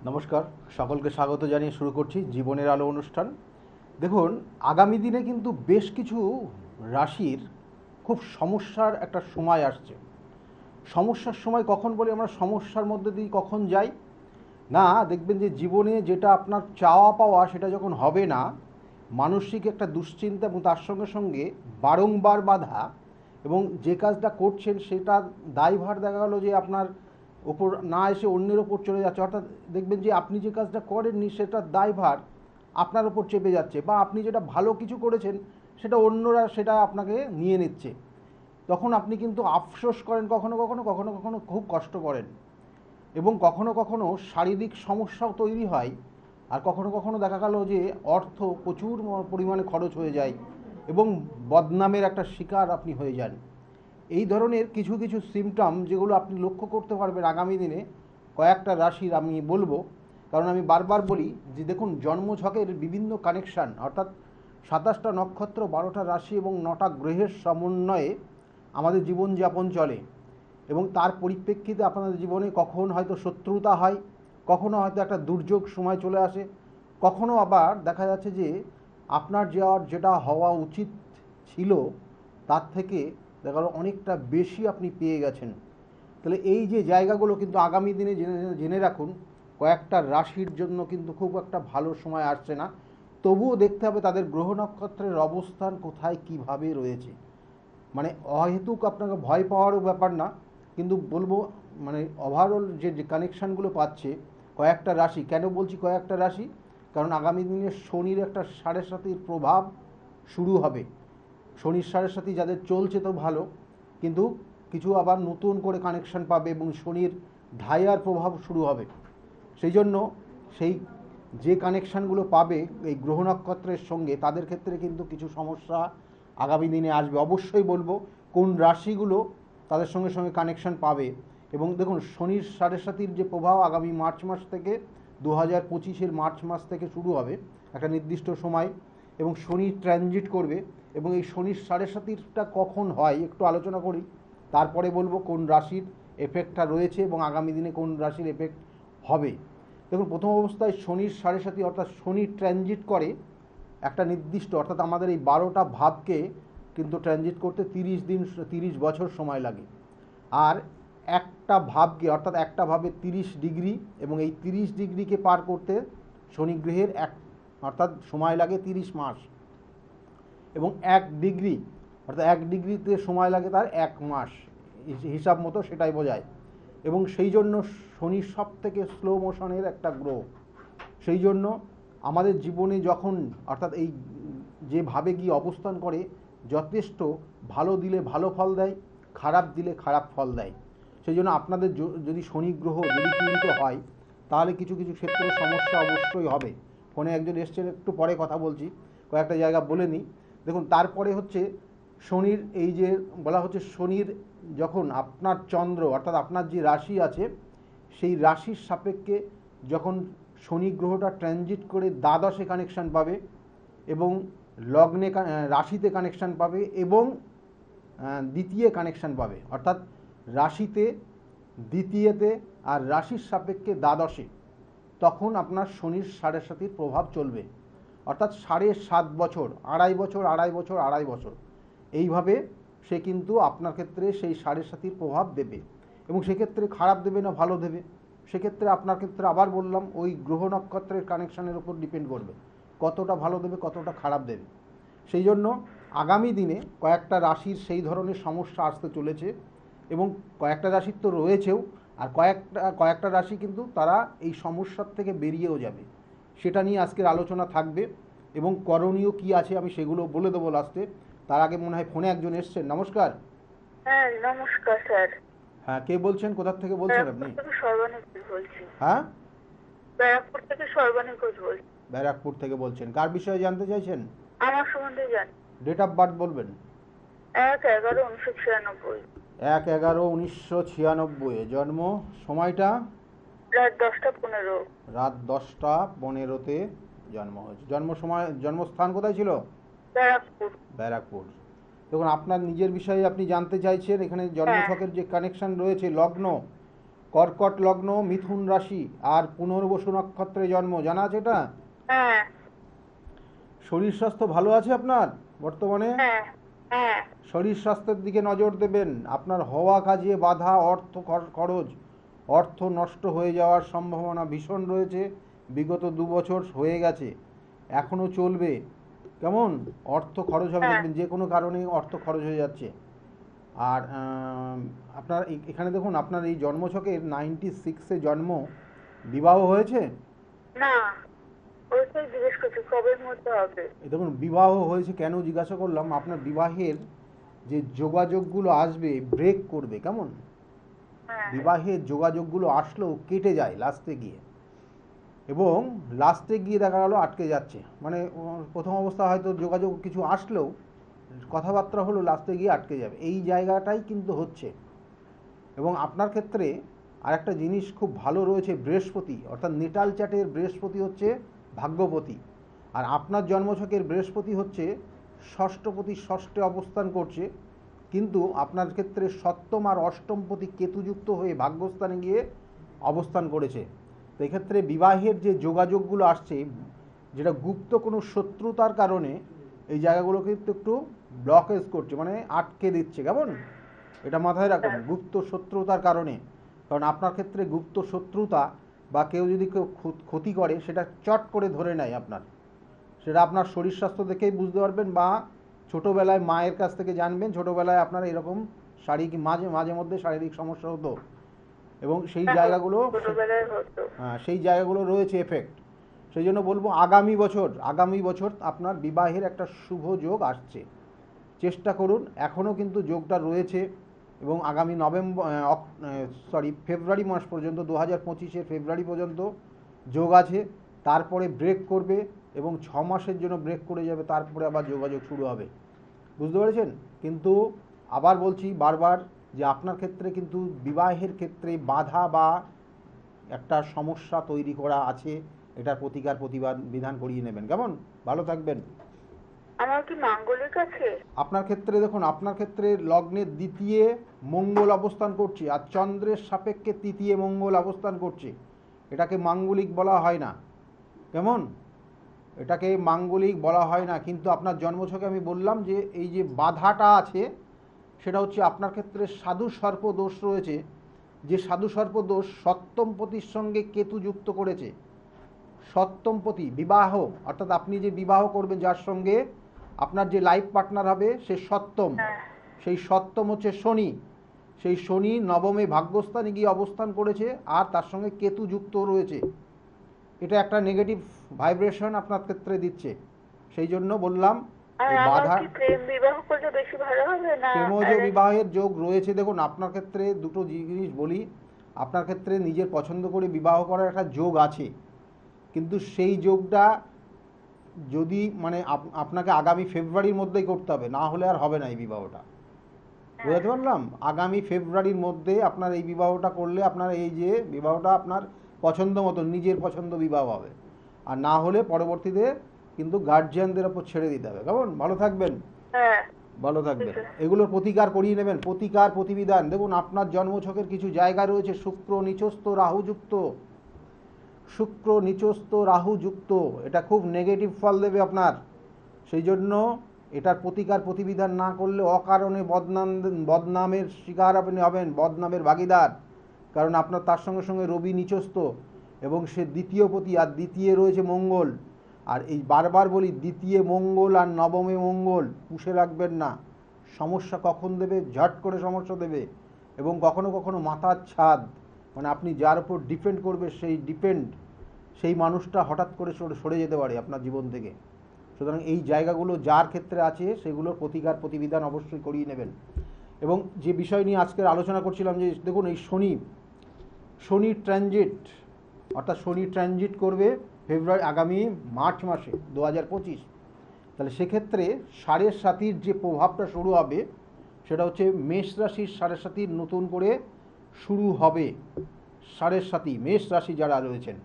নমস্কার, সকলকে স্বাগত জানিয়ে শুরু করছি জীবনের আলো অনুষ্ঠান। দেখুন, আগামী দিনে কিন্তু বেশ কিছু রাশির খুব সমস্যার একটা সময় আসছে। সমস্যার সময় কখন বলি আমরা, সমস্যার মধ্যে দিয়ে কখন যাই না, দেখবেন যে জীবনে যেটা আপনার চাওয়া পাওয়া সেটা যখন হবে না, মানসিক একটা দুশ্চিন্তা এবং তার সঙ্গে সঙ্গে বারংবার বাধা, এবং যে কাজটা করছেন সেটার দায়ভার দেখা গেলো যে আপনার ওপর না এসে অন্যের ওপর চলে যাচ্ছে। অর্থাৎ দেখবেন যে আপনি যে কাজটা করেননি সেটার দায়ভার আপনার ওপর চেপে যাচ্ছে, বা আপনি যেটা ভালো কিছু করেছেন সেটা অন্যরা সেটা আপনাকে নিয়ে নিচ্ছে। তখন আপনি কিন্তু আফসোস করেন, কখনো কখনো কখনো কখনো খুব কষ্ট করেন, এবং কখনো কখনো শারীরিক সমস্যাও তৈরি হয়। আর কখনো কখনো দেখা গেল যে অর্থ প্রচুর পরিমাণে খরচ হয়ে যায় এবং বদনামের একটা শিকার আপনি হয়ে যান। এই ধরনের কিছু কিছু সিমটম যেগুলো আপনি লক্ষ্য করতে পারবেন আগামী দিনে কয়েকটা রাশির আমি বলবো। কারণ আমি বারবার বলি যে দেখুন, জন্মছকের বিভিন্ন কানেকশান, অর্থাৎ 27টা নক্ষত্র, 12টা রাশি এবং 9টা গ্রহের সমন্বয়ে আমাদের জীবনযাপন চলে। এবং তার পরিপ্রেক্ষিতে আপনাদের জীবনে কখন হয়তো শত্রুতা হয়, কখনো হয়তো একটা দুর্যোগ সময় চলে আসে, কখনো আবার দেখা যাচ্ছে যে আপনার যেটা হওয়া উচিত ছিল তার থেকে দেখা গেলো অনেকটা বেশি আপনি পেয়ে গেছেন। তাহলে এই যে জায়গাগুলো কিন্তু আগামী দিনে জেনে জেনে রাখুন, কয়েকটা রাশির জন্য কিন্তু খুব একটা ভালো সময় আসছে না। তবুও দেখতে হবে তাদের গ্রহ নক্ষত্রের অবস্থান কোথায় কিভাবে রয়েছে। মানে অহেতুক আপনাকে ভয় পাওয়ারও ব্যাপার না, কিন্তু বলবো মানে ওভারঅল যে কানেকশানগুলো পাচ্ছে কয়েকটা রাশি। কেন বলছি কয়েকটা রাশি? কারণ আগামী দিনে শনির একটা সাড়ে সাতির প্রভাব শুরু হবে। শনির সাড়ে সাতি যাদের চলছে তো ভালো, কিন্তু কিছু আবার নতুন করে কানেকশান পাবে এবং শনির ঢাইয়ার প্রভাব শুরু হবে। সেই জন্য সেই যে কানেকশানগুলো পাবে এই গ্রহ নক্ষত্রের সঙ্গে, তাদের ক্ষেত্রে কিন্তু কিছু সমস্যা আগামী দিনে আসবে। অবশ্যই বলবো কোন রাশিগুলো তাদের সঙ্গে সঙ্গে কানেকশান পাবে। এবং দেখুন, শনির সাড়ে সাতির যে প্রভাব আগামী মার্চ মাস থেকে 2025-এর মার্চ মাস থেকে শুরু হবে একটা নির্দিষ্ট সময়, এবং শনি ট্রানজিট করবে। এবং এই শনির সাড়ে সাতিরটা কখন হয় একটু আলোচনা করি, তারপরে বলবো কোন রাশির এফেক্টটা রয়েছে এবং আগামী দিনে কোন রাশির এফেক্ট হবে। দেখুন, প্রথম অবস্থায় শনির সাড়ে সাতি অর্থাৎ শনি ট্রানজিট করে একটা নির্দিষ্ট, অর্থাৎ আমাদের এই 12টা ভাবকে কিন্তু ট্রানজিট করতে 30 বছর সময় লাগে। আর একটা ভাবকে, অর্থাৎ একটা ভাবে 30 ডিগ্রি, এবং এই 30 ডিগ্রিকে পার করতে শনি গ্রহের অর্থাৎ সময় লাগে 30 মাস। এবং 1 ডিগ্রি, অর্থাৎ 1 ডিগ্রিতে সময় লাগে তার 1 মাস, হিসাব মতো সেটাই বোঝায়। এবং সেই জন্য শনি সব থেকে স্লো মোশনের একটা গ্রহ। সেই জন্য আমাদের জীবনে যখন, অর্থাৎ এই যেভাবে গিয়ে অবস্থান করে, যথেষ্ট ভালো দিলে ভালো ফল দেয়, খারাপ দিলে খারাপ ফল দেয়। সেই জন্য আপনাদের যদি শনি গ্রহ যদি পীড়িত হয়, তাহলে কিছু কিছু ক্ষেত্রে সমস্যা অবশ্যই হবে। ফোনে একজন এসছেন, একটু পরে কথা বলছি, কয়েকটা জায়গা বলে নিই। দেখুন, তারপরে হচ্ছে শনির এই যে বলা হচ্ছে, শনির যখন আপনার চন্দ্র, অর্থাৎ আপনার যে রাশি আছে সেই রাশির সাপেক্ষে যখন শনি গ্রহটা ট্রানজিট করে দ্বাদশে কানেকশান পাবে, এবং লগ্নে রাশিতে কানেকশান পাবে, এবং দ্বিতীয় কানেকশান পাবে, অর্থাৎ রাশিতে দ্বিতীয়তে আর রাশির সাপেক্ষে দ্বাদশে, তখন আপনার শনির সাড়ে সাতির প্রভাব চলবে। অর্থাৎ 7.5 বছর, 2.5 বছর, 2.5 বছর, 2.5 বছর, এইভাবে সে কিন্তু আপনার ক্ষেত্রে সেই সাড়ে সাতির প্রভাব দেবে। এবং সেক্ষেত্রে খারাপ দেবে না ভালো দেবে, সেক্ষেত্রে আপনার ক্ষেত্রে আবার বললাম ওই গ্রহ নক্ষত্রের কানেকশানের উপর ডিপেন্ড করবে কতটা ভালো দেবে কতটা খারাপ দেবে। সেই জন্য আগামী দিনে কয়েকটা রাশির সেই ধরনের সমস্যা আসতে চলেছে, এবং কয়েকটা রাশির তো রয়েছেও, আর কয়েকটা রাশি কিন্তু তারা এই সমস্যার থেকে বেরিয়েও যাবে। সেটা নিয়ে আজকের আলোচনা থাকবে, এবং করণীয় কি আছে আমি সেগুলো বলে দেবো লাস্টে। তার আগে মনে হয় ফোনে একজন এসছেন। নমস্কার। হ্যাঁ, নমস্কার স্যার। হ্যাঁ, কে বলছেন, কোথা থেকে বলছেন ব্যারাকপুর আপনি? থেকে সর্বাণী ঘোষ বলছি। হ্যাঁ, ব্যারাকপুর থেকে সর্বাণী ঘোষ বলছি। ব্যারাকপুর থেকে বলছেন, কার বিষয়ে জানতে চাইছেন? আমার সম্বন্ধে জানি। ডেট অফ বার্থ বলবেন। 1/11/1996। 1/11/1996 জন্ম। সময়টা? রাত 10টা 15। রাত 10টা 15-তে জন্ম হয়েছে। জন্মস্থান কোথায় ছিল? ব্যারাকপুর। ব্যারাকপুর। দেখুন, আপনার নিজের বিষয়ে আপনি জানতে চাইছেন। এখানে হ্যাঁ। জন্মছকের যে কানেকশন রয়েছে, লগ্ন, কর্কট লগ্ন, মিথুন রাশি আর পুনর্বসু নক্ষত্রে জন্ম, জানা আছে এটা? হ্যাঁ শরীর স্বাস্থ্য ভালো আছে আপনার বর্তমানে? হ্যাঁ হ্যাঁ শরীর স্বাস্থ্যের দিকে নজর দেবেন। আপনার হওয়া কাজে বাধা, অর্থ খরচ, অর্থ নষ্ট হয়ে যাওয়ার সম্ভাবনা ভীষণ রয়েছে। বিগত 2 বছর হয়ে গেছে, এখনও চলবে। কেমন? অর্থ খরচ হবে, হ্যাঁ দেখবেন যে কোনো কারণে অর্থ খরচ হয়ে যাচ্ছে। আর আপনার এখানে দেখুন, আপনার এই জন্মছকের 96-এ জন্ম, বিবাহ হয়েছে? না, ওইটাই জিজ্ঞেস করছি কবের মধ্যে হবে। এই দেখুন, বিবাহ হয়েছে কেন জিজ্ঞাসা করলাম, আপনার বিবাহের যে যোগাযোগগুলো আসবে ব্রেক করবে। কেমন? হ্যাঁ বিবাহের যোগাযোগগুলো আসলেও কেটে যায় লাস্টে গিয়ে, এবং লাস্টে গিয়ে দেখা গেলো আটকে যাচ্ছে। মানে প্রথম অবস্থা হয়তো যোগাযোগ কিছু আসলেও, কথাবার্তা হলো, লাস্টে গিয়ে আটকে যাবে। এই জায়গাটাই কিন্তু হচ্ছে। এবং আপনার ক্ষেত্রে আরেকটা জিনিস খুব ভালো রয়েছে, বৃহস্পতি, অর্থাৎ নেটাল চার্টের বৃহস্পতি হচ্ছে ভাগ্যপতি। আর আপনার জন্মছকের বৃহস্পতি হচ্ছে ষষ্ঠপতি, ষষ্ঠে অবস্থান করছে। কিন্তু আপনার ক্ষেত্রে সপ্তম আর অষ্টমপতি কেতুযুক্ত হয়ে ভাগ্যস্থানে গিয়ে অবস্থান করেছে। তো এক্ষেত্রে বিবাহের যে যোগাযোগগুলো আসছে, যেটা গুপ্ত কোনো শত্রুতার কারণে এই জায়গাগুলো কিন্তু একটু ব্লকেজ করছে, মানে আটকে দিচ্ছে। কেমন? এটা মাথায় রাখুন, হ্যাঁ গুপ্ত শত্রুতার কারণে। কারণ আপনার ক্ষেত্রে গুপ্ত শত্রুতা বা কেউ যদি কেউ ক্ষতি করে, সেটা চট করে ধরে নেয় আপনার। সেটা আপনার শরীর স্বাস্থ্য দেখেই বুঝতে পারবেন, বা ছোটোবেলায় মায়ের কাছ থেকে জানবেন, ছোটোবেলায় আপনার এরকম শারীরিক মাঝে মাঝে মধ্যে শারীরিক সমস্যা হতো, এবং সেই জায়গাগুলো, ছোটবেলায় হতো। সেই জায়গাগুলো রয়েছে এফেক্ট। সেই জন্য বলবো, আগামী বছর আপনার বিবাহের একটা শুভ যোগ আসছে। চেষ্টা করুন, এখনও কিন্তু যোগটা রয়েছে। এবং আগামী ফেব্রুয়ারি মাস পর্যন্ত, 2025-এর ফেব্রুয়ারি পর্যন্ত যোগ আছে। তারপরে ব্রেক করবে, এবং 6 মাসের জন্য ব্রেক করে যাবে, তারপরে আবার যোগাযোগ শুরু হবে। বুঝতে পেরেছেন? কিন্তু আবার বলছি বারবার, যে আপনার ক্ষেত্রে কিন্তু বিবাহের ক্ষেত্রে বাধা বা একটা সমস্যা তৈরি করা আছে। এটার প্রতিকার প্রতিবাদ বিধান করিয়ে নেবেন। কেমন? ভালো থাকবেন। আমার কি মাঙ্গলিক আছে? আপনার ক্ষেত্রে দেখুন, আপনার ক্ষেত্রে লগ্নের দ্বিতীয় মঙ্গল অবস্থান করছে, আর চন্দ্রের সাপেক্ষে তৃতীয় মঙ্গল অবস্থান করছে। এটাকে মাঙ্গলিক বলা হয় না। কেমন? এটাকে মাঙ্গলিক বলা হয় না। কিন্তু আপনার জন্মছকে আমি বললাম যে এই যে বাধাটা আছে, সেটা হচ্ছে আপনার ক্ষেত্রে সাধু সর্প দোষ রয়েছে। যে সাধু সর্প দোষ সপ্তমপতির সঙ্গে কেতু যুক্ত করেছে। সপ্তমপতি বিবাহ, অর্থাৎ আপনি যে বিবাহ করবেন, যার সঙ্গে আপনার যে লাইফ পার্টনার হবে, সে সপ্তম। হ্যাঁ সেই সপ্তম হচ্ছে শনি। সেই শনি নবমে ভাগ্যস্থানে গিয়ে অবস্থান করেছে, আর তার সঙ্গে কেতু যুক্ত রয়েছে। এটা একটা নেগেটিভ ভাইব্রেশন আপনার ক্ষেত্রে দিচ্ছে। সেই জন্য বললাম, আর এই আমার বাধা। কি প্রেম বিবাহ করলে বেশি ভালো হবে না প্রেমজ arrange? বিবাহের যোগ রয়েছে। দেখুন, আপনার ক্ষেত্রে দুটো জিনিস বলি। আপনার ক্ষেত্রে নিজের পছন্দ করে বিবাহ করার একটা যোগ আছে, কিন্তু সেই যোগটা যদি মানে আপনাকে আগামী ফেব্রুয়ারির মধ্যেই করতে হবে, না হলে আর হবে না এই বিবাহটা। হ্যাঁ বুঝতে পারলাম? আগামী ফেব্রুয়ারির মধ্যে আপনার এই বিবাহটা করলে, আপনার এই যে বিবাহটা আপনার পছন্দ মতো, নিজের পছন্দ বিবাহ হবে। আর না হলে পরবর্তীতে কিন্তু গার্জিয়ানদের ওপর ছেড়ে দিতে হবে। কেমন? ভালো থাকবেন। হ্যাঁ ভালো থাকবেন। এগুলোর প্রতিকার করিয়ে নেবেন, প্রতিকার প্রতিবিধান। দেখুন, আপনার জন্মছকের কিছু জায়গা রয়েছে শুক্র নিচস্থ রাহুযুক্ত। শুক্র নিচস্থ রাহুযুক্ত, এটা খুব নেগেটিভ ফল দেবে আপনার। সেই জন্য এটার প্রতিকার প্রতিবিধান না করলে অকারণে বদনামের শিকার আপনি হবেন, বদনামের ভাগিদার। কারণ আপনার তার সঙ্গে সঙ্গে রবি নিচস্থ, এবং সে দ্বিতীয় পতি, আর দ্বিতীয় রয়েছে মঙ্গল। আর এই বারবার বলি, দ্বিতীয় মঙ্গল আর নবমে মঙ্গল পুষে রাখবেন না। সমস্যা কখন দেবে? ঝট করে সমস্যা দেবে। এবং কখনো কখনো মাথার ছাদ, মানে আপনি যার উপর ডিপেন্ড করবে, সেই মানুষটা হঠাৎ করে সরে যেতে পারে আপনার জীবন থেকে। সুতরাং এই জায়গাগুলো যার ক্ষেত্রে আছে, সেগুলোর প্রতিকার প্রতিবিধান অবশ্যই করিয়ে নেবেন। এবং যে বিষয় নিয়ে আজকের আলোচনা করছিলাম, যে দেখুন, এই শনি ট্রানজিট, অর্থাৎ শনি ট্রানজিট করবে আগামী মার্চ মাসে 2025। তাহলে সেক্ষেত্রে সাড়ে সাতির যে প্রভাবটা শুরু হবে, সেটা হচ্ছে মেষ রাশির সাড়ে সাতির নতুন করে শুরু হবে। সাড়ে সাতি মেষ রাশি যারা রয়েছেন,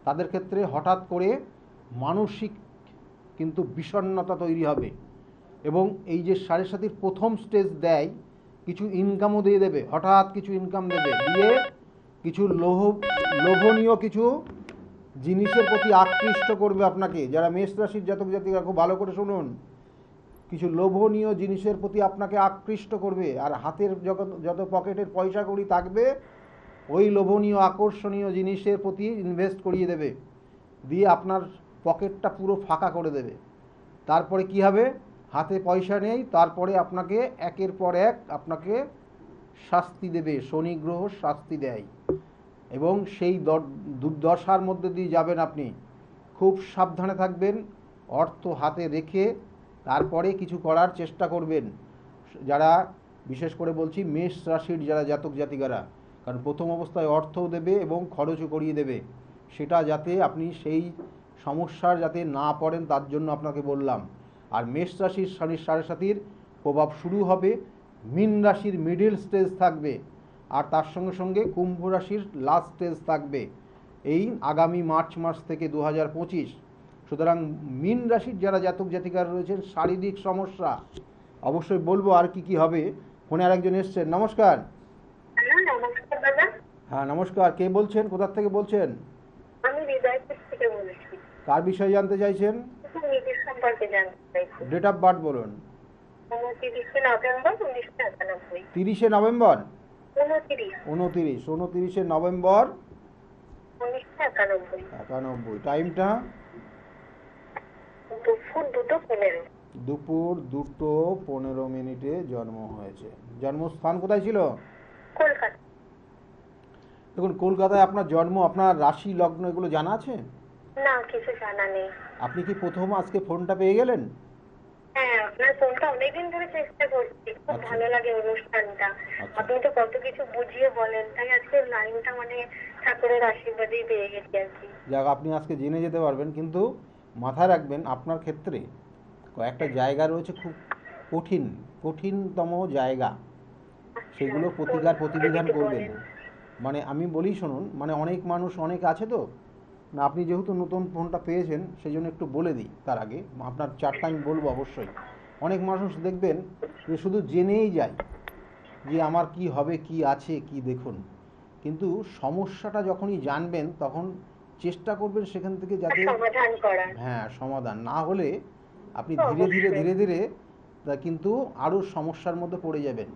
তাদের ক্ষেত্রে হঠাৎ করে মানসিক কিন্তু বিষণ্ণতা তৈরি হবে। এবং এই যে সাড়ে সাতির প্রথম স্টেজ দেয়, কিছু ইনকামও দিয়ে দেবে, হঠাৎ কিছু ইনকাম দেবে, দিয়ে কিছু লোভনীয় কিছু জিনিসের প্রতি আকৃষ্ট করবে আপনাকে। যারা মেষ রাশির জাতক জাতিকা খুব ভালো করে শুনুন, কিছু লোভনীয় জিনিসের প্রতি আপনাকে আকৃষ্ট করবে, আর হাতের যত পকেটের পয়সা কড়ি থাকবে ওই লোভনীয় আকর্ষণীয় জিনিসের প্রতি ইনভেস্ট করিয়ে দেবে, দিয়ে আপনার পকেটটা পুরো ফাঁকা করে দেবে। তারপরে কি হবে, হাতে পয়সা নেই, তারপরে আপনাকে একের পর এক আপনাকে শাস্তি দেবে, শনি গ্রহ শাস্তি দেয়, এবং সেই দুর্দশার মধ্যে দিয়ে যাবেন আপনি। খুব সাবধানে থাকবেন, অর্থ হাতে রেখে তারপরে কিছু করার চেষ্টা করবেন। যারা বিশেষ করে বলছি মেষ রাশির যারা জাতক জাতিকারা, কারণ প্রথম অবস্থায় অর্থও দেবে এবং খরচও করিয়ে দেবে, সেটা যাতে আপনি সেই সমস্যার যাতে না পড়েন তার জন্য আপনাকে বললাম। আর মেষ রাশির শনির সাড়ে সাতির প্রভাব শুরু হবে, মীন রাশির মিডিল স্টেজ থাকবে, আর তার সঙ্গে সঙ্গে কুম্ভ রাশির লাস্ট স্টেজ থাকবে এই আগামী মার্চ মাস থেকে 2025। সুতরাং মীন রাশির যারা জাতক জাতিকার রয়েছেন শারীরিক সমস্যা অবশ্যই বলবো আর কি কি হবে। ফোনে আরেকজন এসছেন, নমস্কার। হ্যালো, নমস্কার দাদা। হ্যাঁ নমস্কার, কে বলছেন, কোথা থেকে বলছেন? আমি হৃদয়পুর থেকে বলছি। কার বিষয়ে জানতে চাইছেন? নিজের সম্পর্কে জানতে চাইছি। ডেট অফ বার্থ বলুন। 29 নভেম্বর 1991। 30শে নভেম্বর 29 29শে নভেম্বর 1991। 91। টাইমটা দুপুর 2:15। দুপুর 2:15 জন্ম হয়েছে। জন্মস্থান কোথায় ছিল? কলকাতা। দেখুন, কলকাতায় আপনার জন্ম, আপনার রাশি লগ্ন এগুলো জানা আছে? না, কিছু জানা নেই। আপনি কি প্রথম আজকে ফোনটা পেয়ে গেলেন? হ্যাঁ, আপনার ফোনটা অনেকদিন ধরে চেষ্টা করছি, খুব আচ্ছা। ভালো লাগে অনুষ্ঠানটা। আচ্ছা। আপনি তো কত কিছু বুঝিয়ে বলেন, তাই আজকে লাইনটা মানে ঠাকুরের আশীর্বাদেই পেয়ে গেছি আর কি। যাক, আপনি আজকে জেনে যেতে পারবেন, কিন্তু মাথায় রাখবেন আপনার ক্ষেত্রে কয়েকটা জায়গা রয়েছে খুব কঠিনতম জায়গা, সেগুলো প্রতিবিধান একটু করবেন। বলেন। মানে আমি বলি শুনুন, মানে অনেক মানুষ অনেক আছে তো না, আপনি যেহেতু নতুন ফোনটা পেয়েছেন সেই জন্য একটু বলে দিই তার আগে, আপনার চারটা আমি বলবো অবশ্যই। অনেক মানুষ দেখবেন যে শুধু জেনেই যায় যে আমার কি হবে, কি আছে, কি দেখুন, কিন্তু সমস্যাটা যখনই জানবেন তখন চেষ্টা করবেন সেখান থেকে যাতে সমাধান করার। হ্যাঁ সমাধান না হলে আপনি তো ধীরে ধীরে অবশ্যই। ধীরে ধীরে তা কিন্তু আরও সমস্যার মধ্যে পড়ে যাবেন।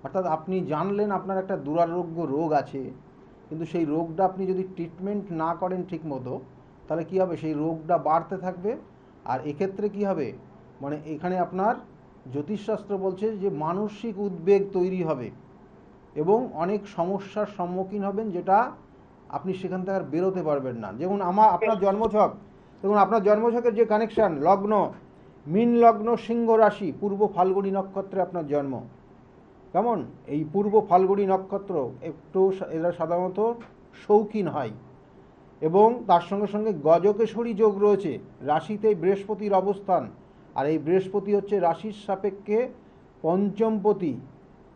অর্থাৎ আপনি জানলেন আপনার একটা দুরারোগ্য রোগ আছে, কিন্তু সেই রোগটা আপনি যদি ট্রিটমেন্ট না করেন ঠিক মতো, তাহলে কী হবে, সেই রোগটা বাড়তে থাকবে। আর এক্ষেত্রে কী হবে, মানে এখানে আপনার জ্যোতিষশাস্ত্র বলছে যে মানসিক উদ্বেগ তৈরি হবে এবং অনেক সমস্যার সম্মুখীন হবেন, যেটা আপনি সেখান থেকে আর বেরোতে পারবেন না। যেমন আপনার জন্মছক, দেখুন আপনার জন্মছকের যে কানেকশান, লগ্ন মীন লগ্ন, সিংহ রাশি, পূর্ব ফাল্গুনী নক্ষত্রে আপনার জন্ম। কেমন, এই পূর্ব ফাল্গুনী নক্ষত্র একটু এরা সাধারণত শৌখিন হয়, এবং তার সঙ্গে সঙ্গে গজকেশরী যোগ রয়েছে, রাশিতে বৃহস্পতির অবস্থান, আর এই বৃহস্পতি হচ্ছে রাশির সাপেক্ষে পঞ্চমপতি,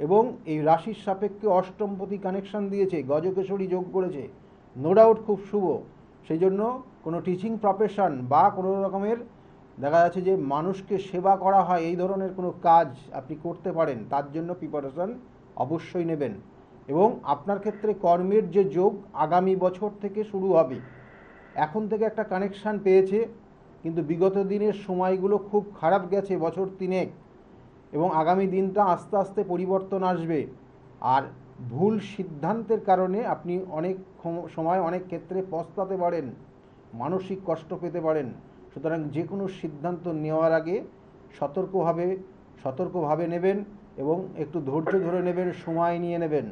এবং এই রাশির সাপেক্ষে অষ্টমপতি কানেকশান দিয়েছে, গজকেশরী যোগ করেছে, নো ডাউট খুব শুভ। সেই জন্য কোনো টিচিং প্রফেশন বা কোনো রকমের দেখা যাচ্ছে যে মানুষকে সেবা করা হয়, এই ধরনের কোনো কাজ আপনি করতে পারেন, তার জন্য প্রিপারেশন অবশ্যই নেবেন। এবং আপনার ক্ষেত্রে কর্মের যে যোগ আগামী বছর থেকে শুরু হবে, এখন থেকে একটা কানেকশান পেয়েছে, কিন্তু বিগত দিনের সময়গুলো খুব খারাপ গেছে বছর তিনেক, এবং আগামী দিনটা আস্তে আস্তে পরিবর্তন আসবে। আর ভুল সিদ্ধান্তের কারণে আপনি অনেক সময় অনেক ক্ষেত্রে পস্তাতে পারেন, মানসিক কষ্ট পেতে পারেন। সুতরাং যে কোনো সিদ্ধান্ত নেওয়ার আগে সতর্কভাবে নেবেন, এবং একটু ধৈর্য ধরে নেবেন, সময় নিয়ে নেবেন,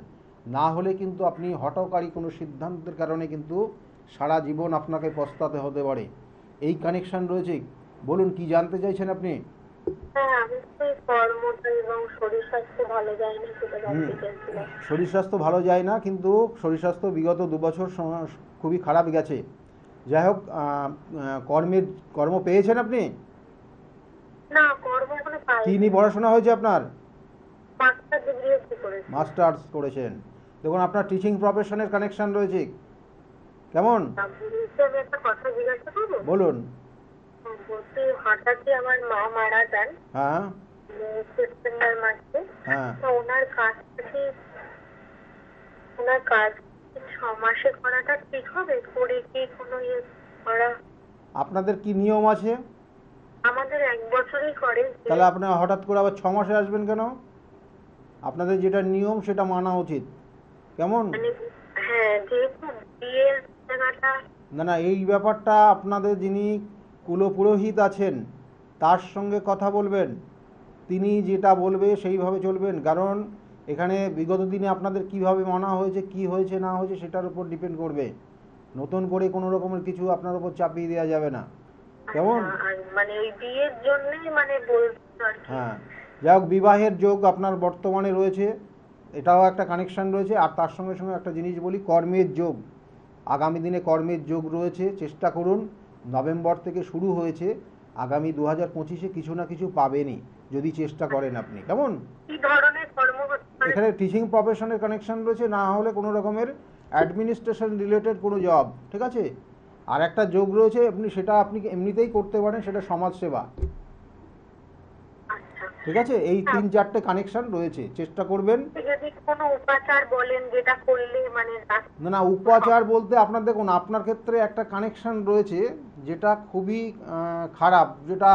না হলে কিন্তু আপনি হঠকারী কোনো সিদ্ধান্তের কারণে কিন্তু সারা জীবন আপনাকে পস্তাতে হতে পারে। এই কানেকশান রয়েছে। বলুন, কি জানতে চাইছেন আপনি? হ্যাঁ, আমি তো কর্মটা এবং শরীর স্বাস্থ্য ভালো যায় না, সেটা জানতে চাইছিলাম। শরীর স্বাস্থ্য ভালো যায় না, কিন্তু শরীর স্বাস্থ্য বিগত 2 বছর খুবই খারাপ গেছে। যাই হোক, কর্ম পেয়েছেন আপনি? না, কর্ম এখনো পাইনি। কি নিয়ে পড়াশোনা হয়েছে আপনার? মাস্টার ডিগ্রি অবধি করেছি। মাস্টার্স করেছেন। দেখুন আপনার টিচিং প্রফেশনের কানেকশান রয়েছে। কেমন? আমি একটা কথা জিজ্ঞাসা করবো? বলুন। বলছি, হঠাৎই আমার মা মারা যান হ্যাঁ সেপ্টেম্বর মাসে। হ্যাঁ তো ওনার কাজটা কি 6 মাসে করাটা ঠিক হবে? করে কি কোনো ইয়ে করা? আপনাদের কি নিয়ম আছে? আমাদের 1 বছরই করে। তাহলে আপনারা হঠাৎ করে আবার 6 মাসে আসবেন কেন? আপনাদের যেটা নিয়ম সেটা মানা উচিত, কেমন? মানে হ্যাঁ, যেহেতু বিয়ের জায়গাটা। না না, এই ব্যাপারটা আপনাদের যিনি কুলপুরোহিত আছেন তার সঙ্গে কথা বলবেন, তিনি যেটা বলবে সেইভাবে চলবেন। কারণ এখানে বিগত দিনে আপনাদের কিভাবে মানা হয়েছে, কি হয়েছে না হয়েছে সেটার উপর ডিপেন্ড করবে। নতুন করে কোনো রকমের কিছু আপনার উপর চাপিয়ে দেওয়া যাবে না, কেমন? আচ্ছা, আর মানে ওই বিয়ের জন্যই মানে বলছো আর কি? হ্যাঁ, যাই হোক, বিবাহের যোগ আপনার বর্তমানে রয়েছে, এটাও একটা কানেকশান রয়েছে। আর তার সঙ্গে সঙ্গে একটা জিনিস বলি, কর্মের যোগ, আগামী দিনে কর্মের যোগ রয়েছে। চেষ্টা করুন, নভেম্বর থেকে শুরু হয়েছে, আগামী 2025-এ কিছু না কিছু পাবেনই যদি চেষ্টা করেন আপনি, কেমন? কি ধরনের কর্ম হতে পারে? এখানে টিচিং প্রফেশনের কানেকশন রয়েছে, না হলে কোনো রকমের অ্যাডমিনিস্ট্রেশন রিলেটেড কোনো জব, ঠিক আছে? আর একটা যোগ রয়েছে, আপনি এমনিতেই করতে পারেন, সেটা সমাজসেবা, আচ্ছা, ঠিক আছে? এই 3-4টে কানেকশন রয়েছে, চেষ্টা করবেন। যদি কোনো উপাচার বলেন যেটা করলে মানে না না, উপাচার বলতে আপনার দেখুন, আপনার ক্ষেত্রে একটা কানেকশন রয়েছে যেটা খুবই খারাপ, যেটা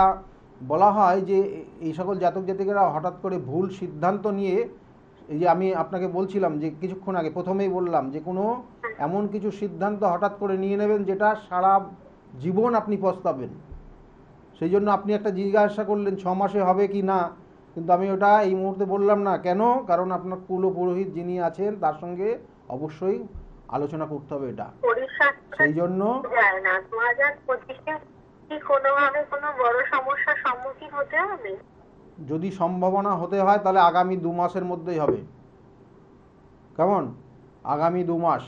বলা হয় যে এই সকল জাতক জাতিকেরা হঠাৎ করে ভুল সিদ্ধান্ত নিয়ে, এই যে আমি আপনাকে বলছিলাম যে কিছুক্ষণ আগে প্রথমেই বললাম যে কোনো এমন কিছু সিদ্ধান্ত হঠাৎ করে নিয়ে নেবেন যেটা সারা জীবন আপনি পস্তাবেন। সেই জন্য আপনি একটা জিজ্ঞাসা করলেন 6 মাসে হবে কি না, কিন্তু আমি ওটা এই মুহূর্তে বললাম না। কেন? কারণ আপনার কুল পুরোহিত যিনি আছেন তার সঙ্গে অবশ্যই আলোচনা করতে হবে এটা, সেই জন্য। যায় না 2025-এ কি কোনোভাবে কোনো বড় সমস্যার সম্মুখীন হতে হবে? যদি সম্ভাবনা হতে হয় তাহলে আগামী 2 মাসের মধ্যেই হবে, কেমন? আগামী 2 মাস,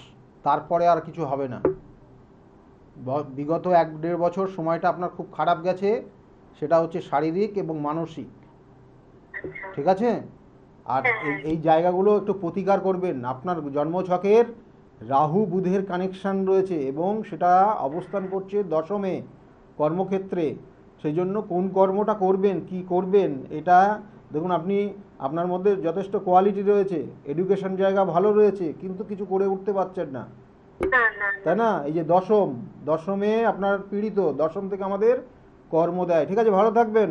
তারপরে আর কিছু হবে না। বিগত 1-1.5 বছর সময়টা আপনার খুব খারাপ গেছে, সেটা হচ্ছে শারীরিক এবং মানসিক, ঠিক আছে? আর এই জায়গাগুলো একটু প্রতিকার করবেন। আপনার জন্মছকের রাহু বুধের কানেকশান রয়েছে এবং সেটা অবস্থান করছে দশমে, কর্মক্ষেত্রে। সেই জন্য কোন কর্মটা করবেন, কি করবেন, এটা দেখুন, আপনার মধ্যে যথেষ্ট কোয়ালিটি রয়েছে, এডুকেশন জায়গা ভালো রয়েছে, কিন্তু কিছু করে উঠতে পারছেন না, তাই না? এই যে দশমে আপনার পীড়িত, দশম থেকে আমাদের কর্ম দেয়, ঠিক আছে? ভালো থাকবেন।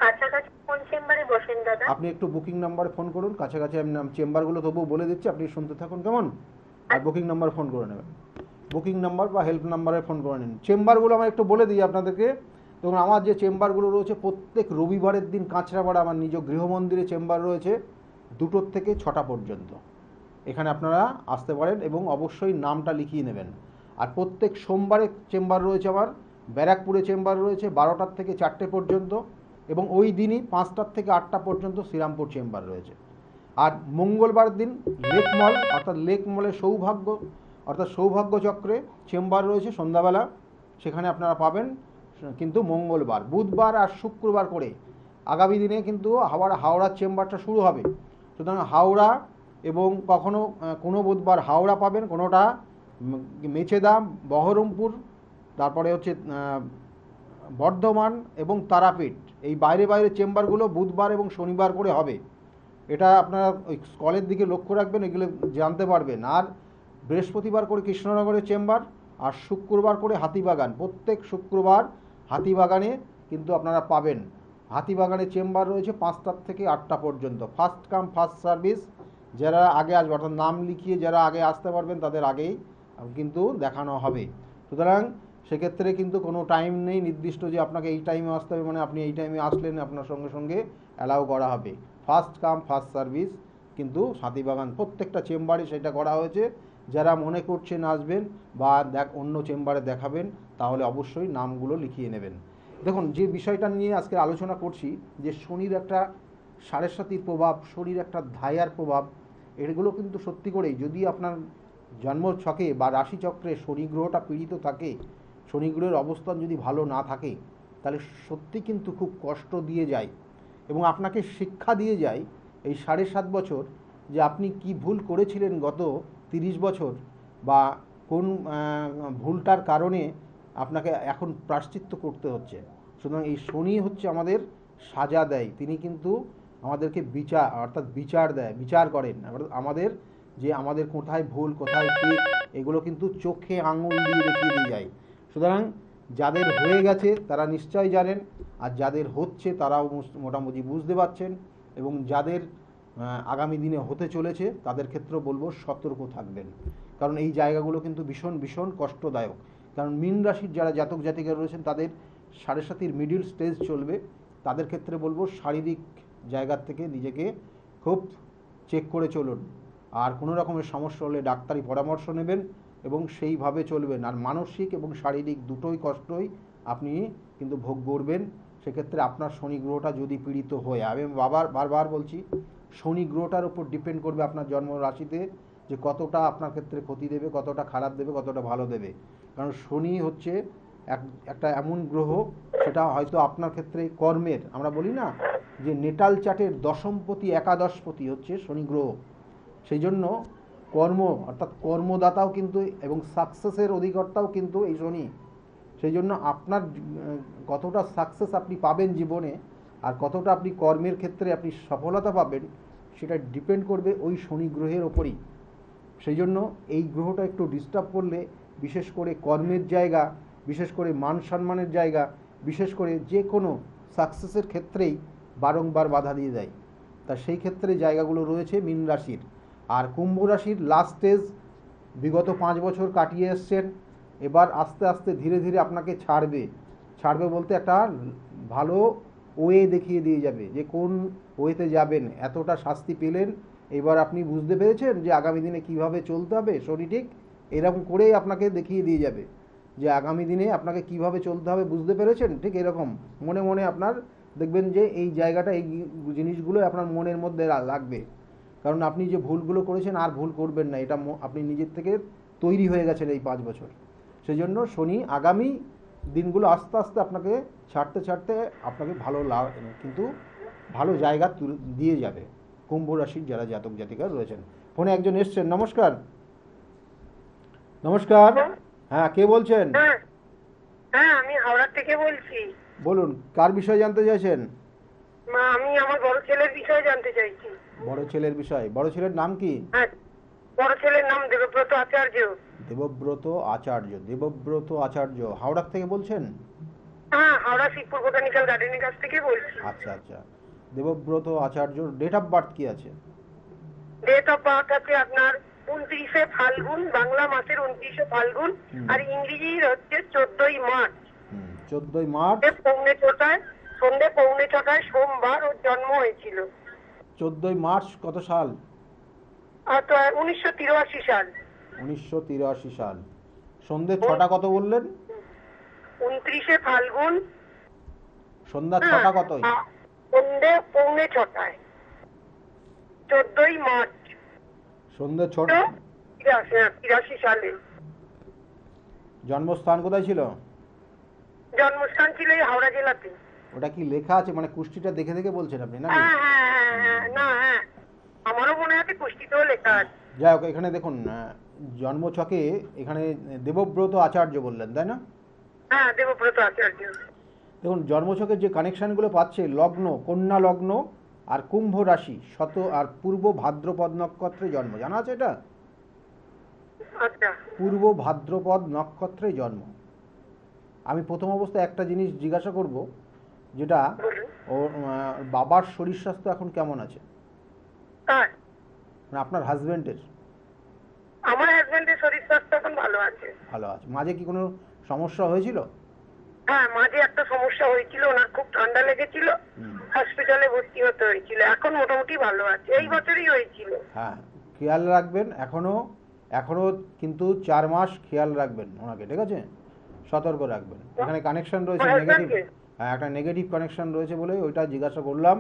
কাছাকাছি কোন চেম্বারে বসেন দাদা? আপনি একটু বুকিং নাম্বারে ফোন করুন, কাছাকাছি আমি চেম্বারগুলো তবুও বলে দিচ্ছি, আপনি শুনতে থাকুন, কেমন? আর বুকিং নাম্বার ফোন করে নেবেন, বুকিং নাম্বার বা হেল্প নাম্বারে ফোন করে নিন। চেম্বারগুলো আমার একটু বলে দিই আপনাদেরকে। তখন আমার যে চেম্বারগুলো রয়েছে, প্রত্যেক রবিবারের দিন কাঁচরাপাড়া আমার নিজ গৃহমন্দিরে চেম্বার রয়েছে 2টো থেকে 6টা পর্যন্ত। এখানে আপনারা আসতে পারেন এবং অবশ্যই নামটা লিখিয়ে নেবেন। আর প্রত্যেক সোমবারে চেম্বার রয়েছে আমার ব্যারাকপুরে, চেম্বার রয়েছে 12টার থেকে 4টে পর্যন্ত, এবং ওই দিনই 5টার থেকে 8টা পর্যন্ত শ্রীরামপুর চেম্বার রয়েছে। আর মঙ্গলবার দিন লেক মল, অর্থাৎ লেক মলে সৌভাগ্য চক্রে চেম্বার রয়েছে সন্ধ্যাবেলা, সেখানে আপনারা পাবেন, কিন্তু মঙ্গলবার, বুধবার আর শুক্রবার করে। আগামী দিনে কিন্তু হাওড়ার চেম্বারটা শুরু হবে, সুতরাং হাওড়া, এবং কোনো বুধবার হাওড়া পাবেন, কোনোটা মেচেদা, বহরমপুর, তারপরে হচ্ছে বর্ধমান এবং তারাপীঠ, এই বাইরে চেম্বারগুলো বুধবার এবং শনিবার করে হবে। এটা আপনারা ওই স্কলের দিকে লক্ষ্য রাখবেন, এগুলো জানতে পারবেন। আর বৃহস্পতিবার করে কৃষ্ণনগরের চেম্বার, আর শুক্রবার করে হাতিবাগান। প্রত্যেক শুক্রবার হাতিবাগানে কিন্তু আপনারা পাবেন। হাতিবাগানের চেম্বার রয়েছে 5টার থেকে 8টা পর্যন্ত। ফার্স্ট কাম ফার্স্ট সার্ভিস, যারা আগে আসবে, অর্থাৎ নাম লিখিয়ে যারা আগে আসতে পারবেন তাদের আগেই কিন্তু দেখানো হবে। সুতরাং সেক্ষেত্রে কিন্তু কোনো টাইম নেই নির্দিষ্ট যে আপনাকে এই টাইমে আসতে হবে, মানে আপনি এই টাইমে আসলেন আপনার সঙ্গে সঙ্গে অ্যালাউ করা হবে। ফার্স্ট কাম ফার্স্ট সার্ভিস কিন্তু হাতিবাগান প্রত্যেকটা চেম্বারে সেটা করা হয়েছে। যারা মনে করছেন আসবেন বা অন্য চেম্বারে দেখাবেন, তাহলে অবশ্যই নামগুলো লিখিয়ে নেবেন। দেখুন, যে বিষয়টা নিয়ে আজকে আলোচনা করছি, যে শনির একটা সাড়ে প্রভাব, শনির একটা ধায়ার প্রভাব, এগুলো কিন্তু সত্যি করেই যদি আপনার জন্মছকে বা রাশিচক্রে শনি গ্রহটা পীড়িত থাকে, শনি গ্রহের অবস্থান যদি ভালো না থাকে, তাহলে সত্যি কিন্তু খুব কষ্ট দিয়ে যায় এবং আপনাকে শিক্ষা দিয়ে যায় এই 7.5 বছর, যে আপনি কি ভুল করেছিলেন গত 30 বছর, বা কোন ভুলটার কারণে আপনাকে এখন প্রায়শ্চিত্ত করতে হচ্ছে। সুতরাং এই শনি হচ্ছে আমাদের সাজা দেয়, তিনি কিন্তু আমাদেরকে বিচার দেয়, বিচার করেন, আমাদের যে আমাদের কোথায় ভুল কোথায় ঠিক এগুলো কিন্তু চোখে আঙুল দিয়ে দেখিয়ে দিয়ে যায়। সুতরাং যাদের হয়ে গেছে তারা নিশ্চয়ই জানেন, আর যাদের হচ্ছে তারাও মোটামুটি বুঝতে পারছেন, এবং যাদের আগামী দিনে হতে চলেছে তাদের ক্ষেত্রেও বলবো সতর্ক থাকবেন, কারণ এই জায়গাগুলো কিন্তু ভীষণ ভীষণ কষ্টদায়ক। কারণ মীন রাশির যারা জাতক জাতিকা রয়েছেন তাদের 7.5 মিডিল স্টেজ চলবে, তাদের ক্ষেত্রে বলবো শারীরিক জায়গার থেকে নিজেকে খুব চেক করে চলুন, আর কোনো রকমের সমস্যা হলে ডাক্তারি পরামর্শ নেবেন এবং সেইভাবে চলবেন। আর মানসিক এবং শারীরিক দুটোই কষ্টই আপনি কিন্তু ভোগ করবেন। সেক্ষেত্রে আপনার শনি গ্রহটা যদি পীড়িত হয়, আমি বারবার বলছি, শনি গ্রহটার উপর ডিপেন্ড করবে আপনার জন্ম রাশিতে যে কতটা আপনার ক্ষেত্রে ক্ষতি দেবে, কতটা খারাপ দেবে, কতটা ভালো দেবে। কারণ শনি হচ্ছে একটা এমন গ্রহ, সেটা হয়তো আপনার ক্ষেত্রে কর্মের, আমরা বলি না যে নেটাল চার্টের দশমপতি একাদশপতি হচ্ছে শনি গ্রহ, সেই জন্য কর্ম অর্থাৎ কর্মদাতাও কিন্তু এবং সাকসেসের অধিকর্তাও কিন্তু এই শনি। সেই জন্য আপনার কতটা সাকসেস আপনি পাবেন জীবনে আর কতটা আপনি কর্মের ক্ষেত্রে আপনি সফলতা পাবেন সেটা ডিপেন্ড করবে ওই শনি গ্রহের ওপরই। সেই জন্য এই গ্রহটা একটু ডিস্টার্ব করলে বিশেষ করে কর্মের জায়গা, বিশেষ করে মান সম্মানের জায়গা, বিশেষ করে যে কোনো সাকসেসের ক্ষেত্রেই বারংবার বাধা দিয়ে দেয়। তা সেই ক্ষেত্রে জায়গাগুলো রয়েছে মীন রাশির। আর কুম্ভ রাশির লাস্ট স্টেজ বিগত 5 বছর কাটিয়ে এসছেন, এবার আস্তে আস্তে ধীরে ধীরে আপনাকে ছাড়বে বলতে একটা ভালো ওয়ে দেখিয়ে দিয়ে যাবে যে কোন ওয়েতে যাবেন। এতটা শাস্তি পেলেন, এবার আপনি বুঝতে পেরেছেন যে আগামী দিনে কিভাবে চলতে হবে, শনি ঠিক এরকম করেই আপনাকে দেখিয়ে দিয়ে যাবে যে আগামী দিনে আপনাকে কিভাবে চলতে হবে, বুঝতে পেরেছেন? ঠিক এরকম মনে মনে আপনার দেখবেন যে এই জায়গাটা, এই জিনিসগুলো আপনার মনের মধ্যে লাগবে, কারণ আপনি যে ভুলগুলো করেছেন আর ভুল করবেন না, এটা আপনি নিজের থেকে তৈরি হয়ে গেছেন এই 5 বছর। সেই জন্য শনি আগামী দিনগুলো আস্তে আস্তে আপনাকে ছাড়তে আপনাকে কিন্তু ভালো জায়গা দিয়ে যাবে কুম্ভ রাশির যারা জাতক জাতিকা রয়েছেন। ফোনে একজন এসছেন, নমস্কার। নমস্কার, হ্যাঁ কে বলছেন? হ্যাঁ, আমি হাওড়া থেকে বলছি। বলুন, কার বিষয়ে জানতে চাইছেন? আমি আমার বড় ছেলের বিষয়ে জানতে চাইছি। বড় ছেলের বিষয়? বড় ছেলের নাম কি? হ্যাঁ, বড় ছেলের নাম দেবব্রত আচার্য। দেবব্রত আচার্য হাওড়া থেকে বলছেন? হ্যাঁ, হাওড়া শিবপুর বোটানিক্যাল গার্ডেনের কাছ থেকে বলছি। আচ্ছা, দেবব্রত আচার্য ডেট অফ বার্থ কি আছে? ডেট অফ বার্থ আছে আপনার 29শে ফাল্গুন, বাংলা মাসের 29শে ফাল্গুন, আর ইংরেজির হচ্ছে 14ই মার্চ। 14ই মার্চ সন্ধ্যে 6:45 সোমবার ওর জন্ম হয়েছিল। 14ই মার্চ কত সাল? 1983 সাল। 1983 সাল। সন্ধ্যে 6টা কত বললেন? 29শে ফাল্গুন। সন্ধ্যা 6টা কতই? সন্ধ্যে 6:45, 14ই মার্চ সন্ধ্যে 6টা। 83 সালে। জন্মস্থান কোথায় ছিল? জন্মস্থান ছিল এই হাওড়া জেলাতে। ওটা কি লেখা আছে, মানে কুষ্টিটা দেখে দেখে বলছেন আপনি না? হ্যাঁ, আমারও মনে আছে কুষ্টিতেও লেখা আছে। যাই হোক, এখানে দেখুন জন্মছকে এখানে দেবব্রত আচার্য বললেন, তাই না? হ্যাঁ, দেবব্রত আচার্য। দেখুন জন্মছকের যে কানেকশনগুলো পাচ্ছে, লগ্ন কন্যা লগ্ন আর কুম্ভ রাশি আর পূর্ব ভাদ্রপদ নক্ষত্রে জন্ম, জানা আছে এটা? আচ্ছা। পূর্ব ভাদ্রপদ নক্ষত্রে জন্ম। আমি প্রথম অবস্থায় একটা জিনিস জিজ্ঞাসা করব, যেটা ওর বাবার শরীর স্বাস্থ্য এখন কেমন আছে? মানে আপনার হাজবেন্ডের? আমার হাজবেন্ডের শরীর স্বাস্থ্য এখন ভালো আছে। মাঝে কি কোনো সমস্যা হয়েছিল? হ্যাঁ, মাঝে একটা সমস্যা হয়েছিল, ওনার খুব ঠান্ডা লেগেছিল, হসপিটালে ভর্তি হতে হয়েছিল। এখন মোটামুটি ভালো আছে, এই বছরই হয়েছিল। হ্যাঁ, খেয়াল রাখবেন, এখনো কিন্তু 4 মাস খেয়াল রাখবেন ওনাকে, ঠিক আছে? সতর্ক রাখবেন। এখানে কানেকশন রয়েছে নেগেটিভ। হ্যাঁ, একটা নেগেটিভ কানেকশন রয়েছে বলে ওইটা জিজ্ঞাসা করলাম।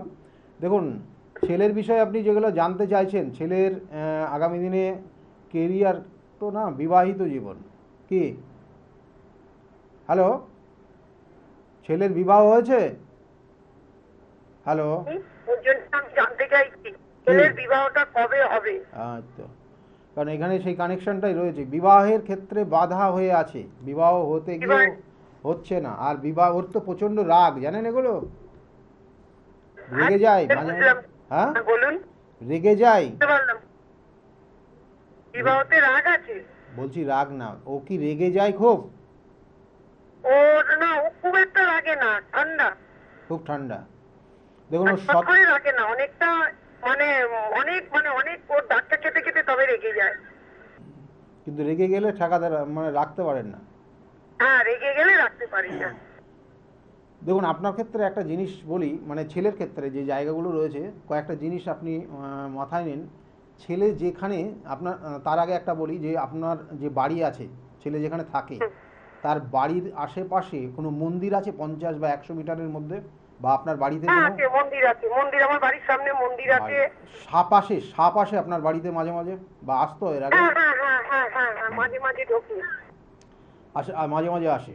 দেখুন ছেলের বিষয়ে আপনি যেগুলো জানতে চাইছেন, ছেলের আগামী দিনে কেরিয়ার তো না, বিবাহিত জীবন কি? হ্যালো, ছেলের বিবাহ হয়েছে? হ্যালো, ওর জন্য আমি জানতে চাইছি ছেলের বিবাহটা কবে হবে। আচ্ছা, কারণ এখানে সেই কানেকশনটাই রয়েছে, বিবাহের ক্ষেত্রে বাধা হয়ে আছে, বিবাহ হতে গিয়ে হচ্ছে না। আর বিবাহ, ওর তো প্রচন্ড রাগ, জানেন এগুলো? রেগে যায় মাঝে মাঝে। হ্যাঁ, বলুন। রেগে যায়। বিবাহতে রাগ আছে? বলছি রাগ না, ও কি রেগে যায় খুব? ও না, ও খুব একটা রাগে না, ঠান্ডা। খুব ঠান্ডা। দেখুন ও চট করে রাগে না, অনেকটা মানে অনেক ওর ডাক্তার খেতে খেতে তবে রেগে যায়। কিন্তু রেগে গেলে ঠেকাতে মানে রাখতে পারেন না। হ্যাঁ, রেগে গেলে রাখতে পারি না। দেখুন আপনার ক্ষেত্রে একটা জিনিস বলি, মানে ছেলের ক্ষেত্রে যে জায়গাগুলো রয়েছে কয়েকটা জিনিস আপনি মাথায় নিন। ছেলে যেখানে আপনার তার আগে একটা বলি যে আপনার যে বাড়ি আছে, ছেলে যেখানে থাকে তার বাড়ির আশেপাশে কোনো মন্দির আছে 50 বা 100 মিটারের মধ্যে, বা আপনার বাড়িতে হ্যাঁ কোনো আছে, মন্দির আছে, মন্দির আমার বাড়ির সামনে মন্দির আছে। সাপ আসে আপনার বাড়িতে মাঝে মাঝে, বা আসতো এর আগে? হ্যাঁ হ্যাঁ হ্যাঁ হ্যাঁ হ্যাঁ হ্যাঁ, মাঝে মাঝে ঢোকে। আসে, মাঝে মাঝে আসে।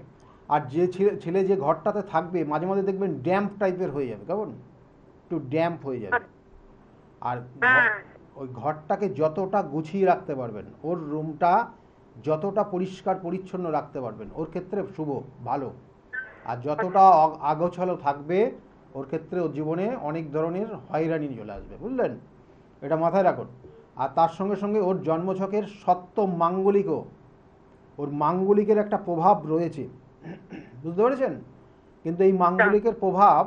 আর যে ছেলে যে ঘরটাতে থাকবে মাঝে মাঝে দেখবেন ড্যাম্প টাইপের হয়ে যাবে, কেমন একটু ড্যাম্প হয়ে যাবে। আর হ্যাঁ ওই ঘরটাকে যতটা গুছিয়ে রাখতে পারবেন, ওর রুমটা যতটা পরিষ্কার পরিচ্ছন্ন রাখতে পারবেন, ওর ক্ষেত্রে শুভ, ভালো। আর যতটা আগোছালো থাকবে ওর ক্ষেত্রে ওর জীবনে অনেক ধরনের হয়রানি চলে আসবে, বুঝলেন? এটা মাথায় রাখুন। আর তার সঙ্গে সঙ্গে ওর জন্মছকের সপ্তম মাঙ্গলিকও, ওর মাঙ্গলিকের একটা প্রভাব রয়েছে, বুঝতে পেরেছেন? কিন্তু এই মাঙ্গলিকের প্রভাব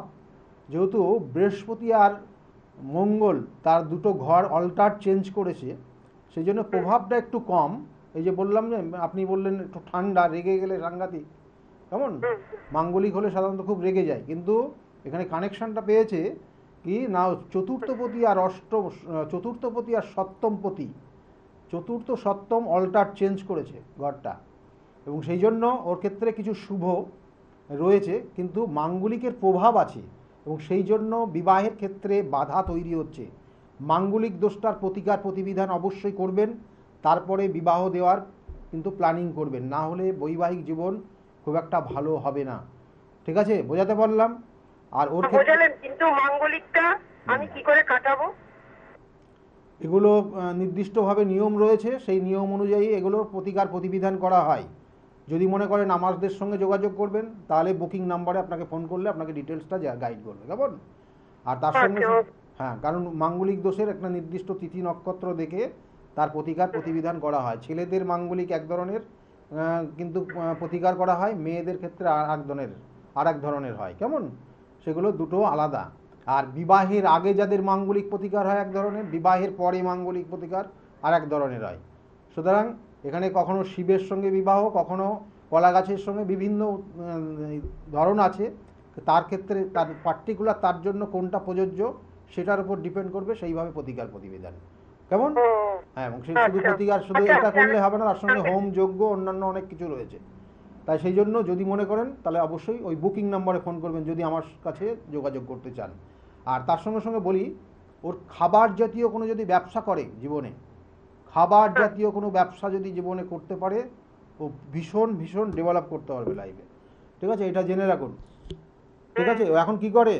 যেহেতু বৃহস্পতি আর মঙ্গল তার দুটো ঘর অল্টার চেঞ্জ করেছে, সেই জন্য প্রভাবটা একটু কম। এই যে বললাম যে আপনি বললেন একটু ঠান্ডা, রেগে গেলে সাংঘাতিক, কেমন? মাঙ্গলিক হলে সাধারণত খুব রেগে যায়, কিন্তু এখানে কানেকশনটা পেয়েছে কি না, চতুর্থপতি আর চতুর্থপতি আর সপ্তমপতি, চতুর্থ সপ্তম অল্টার চেঞ্জ করেছে ঘরটা, এবং সেই জন্য ওর ক্ষেত্রে কিছু শুভ রয়েছে, কিন্তু মাঙ্গলিকের প্রভাব আছে, এবং সেই জন্য বিবাহের ক্ষেত্রে বাধা তৈরি হচ্ছে। মাঙ্গলিক দোষটার প্রতিকার প্রতিবিধান অবশ্যই করবেন, তারপরে বিবাহ দেওয়ার কিন্তু প্ল্যানিং করবেন, না হলে বৈবাহিক জীবন খুব একটা ভালো হবে না। ঠিক আছে, বোঝাতে পারলাম? আর ওর ক্ষেত্রে বোঝালেন, কিন্তু মাঙ্গলিকটা আমি কি করে কাটাবো? এগুলো নির্দিষ্টভাবে নিয়ম রয়েছে, সেই নিয়ম অনুযায়ী এগুলোর প্রতিকার প্রতিবিধান করা হয়। যদি মনে করেন আমাদের সঙ্গে যোগাযোগ করবেন, তাহলে বুকিং নাম্বারে আপনাকে ফোন করলে আপনাকে ডিটেলসটা গাইড করবে, কেমন? আর তার সঙ্গে হ্যাঁ, কারণ মাঙ্গলিক দোষের একটা নির্দিষ্ট তিথি নক্ষত্র দেখে তার প্রতিকার প্রতিবিধান করা হয়। ছেলেদের মাঙ্গলিক এক ধরনের কিন্তু প্রতিকার করা হয়, মেয়েদের ক্ষেত্রে আর এক ধরনের হয়, কেমন? সেগুলো দুটো আলাদা। আর বিবাহের আগে যাদের মাঙ্গলিক প্রতিকার হয় এক ধরনের, বিবাহের পরে মাঙ্গলিক প্রতিকার আর এক ধরনের হয়। সুতরাং এখানে কখনো শিবের সঙ্গে বিবাহ, কখনো কলা গাছের সঙ্গে, বিভিন্ন ধরন আছে। তার ক্ষেত্রে তার পার্টিকুলার তার জন্য কোনটা প্রযোজ্য সেটার উপর ডিপেন্ড করবে, সেইভাবে প্রতিকার প্রতিবিধান, কেমন? হ্যাঁ, এবং সেই শুধু প্রতিকার শুধু এটা করলে হবে না, তার সঙ্গে হোম যজ্ঞ অন্যান্য অনেক কিছু রয়েছে। তাই সেই জন্য যদি মনে করেন তাহলে অবশ্যই ওই বুকিং নম্বরে ফোন করবেন যদি আমার কাছে যোগাযোগ করতে চান। আর তার সঙ্গে সঙ্গে বলি, ওর খাবার জাতীয় কোনো যদি ব্যবসা করে জীবনে, খাবার জাতীয় কোনো ব্যবসা যদি জীবনে করতে পারে, ও ভীষণ ভীষণ ডেভেলপ করতে পারবে লাইফে। ঠিক আছে, এটা জেনে রাখুন। ঠিক আছে, ও এখন কি করে?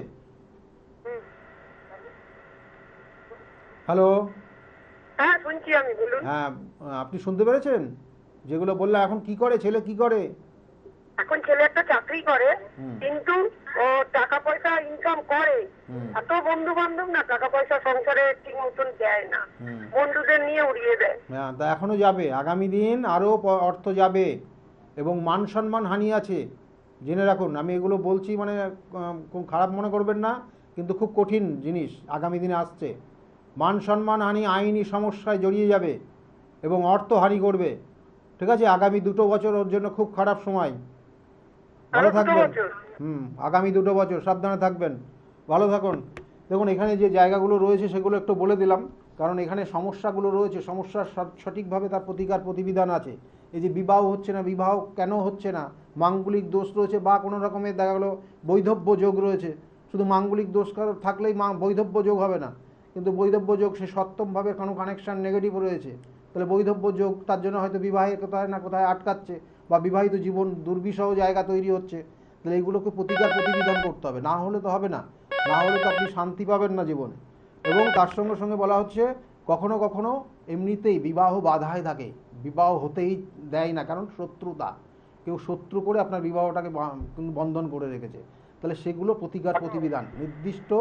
হ্যালো? হ্যাঁ শুনছি আমি, বলুন। হ্যাঁ, আপনি শুনতে পেরেছেন যেগুলো বললাম? এখন কি করে, ছেলে কি করে? এখন ছেলে একটা চাকরি করে, কিন্তু ও টাকা পয়সা ইনকাম করে, এত বন্ধু বান্ধব না, টাকা পয়সা সংসারে ঠিক মতন দেয় না, বন্ধুদের নিয়ে উড়িয়ে দেয়। হ্যাঁ, তা এখনো যাবে, আগামী দিন আরও অর্থ যাবে, এবং মান সম্মান হানি আছে, জেনে রাখুন। আমি এগুলো বলছি মানে খুব খারাপ মনে করবেন না, কিন্তু খুব কঠিন জিনিস আগামী দিনে আসছে। মান সম্মান হানি, আইনি সমস্যায় জড়িয়ে যাবে, এবং অর্থ হানি করবে। ঠিক আছে, আগামী 2 বছর ওর জন্য খুব খারাপ সময়। ভালো থাকবেন। আগামী 2 বছর সাবধানে থাকবেন, ভালো থাকুন। দেখুন এখানে যে জায়গাগুলো রয়েছে সেগুলো একটু বলে দিলাম, কারণ এখানে সমস্যাগুলো রয়েছে, সমস্যার সঠিকভাবে তার প্রতিকার প্রতিবিধান আছে। এই যে বিবাহ হচ্ছে না, বিবাহ কেন হচ্ছে না, মাঙ্গলিক দোষ রয়েছে, বা কোনো রকমের দেখা গেলো বৈধব্য যোগ রয়েছে। শুধু মাঙ্গলিক দোষ থাকলেই বৈধব্য যোগ হবে না, কিন্তু বৈধব্য যোগ সে সপ্তমভাবে কোনো কানেকশান নেগেটিভ রয়েছে, তাহলে বৈধব্য যোগ তার জন্য হয়তো বিবাহে কোথায় না কোথায় আটকাচ্ছে, বা বিবাহিত জীবন দুর্বিষহ জায়গা তৈরি হচ্ছে। তাহলে এইগুলোকে প্রতিকার প্রতিবিধান করতে হবে, না হলে তো হবে না, না হলে তো আপনি শান্তি পাবেন না জীবনে। এবং তার সঙ্গে সঙ্গে বলা হচ্ছে কখনো কখনো এমনিতেই বিবাহ বাধায় থাকে, বিবাহ হতেই দেয় না, কারণ শত্রুতা, কেউ শত্রু করে আপনার বিবাহটাকে বন্ধন করে রেখেছে। তাহলে সেগুলো প্রতিকার প্রতিবিধান নির্দিষ্ট,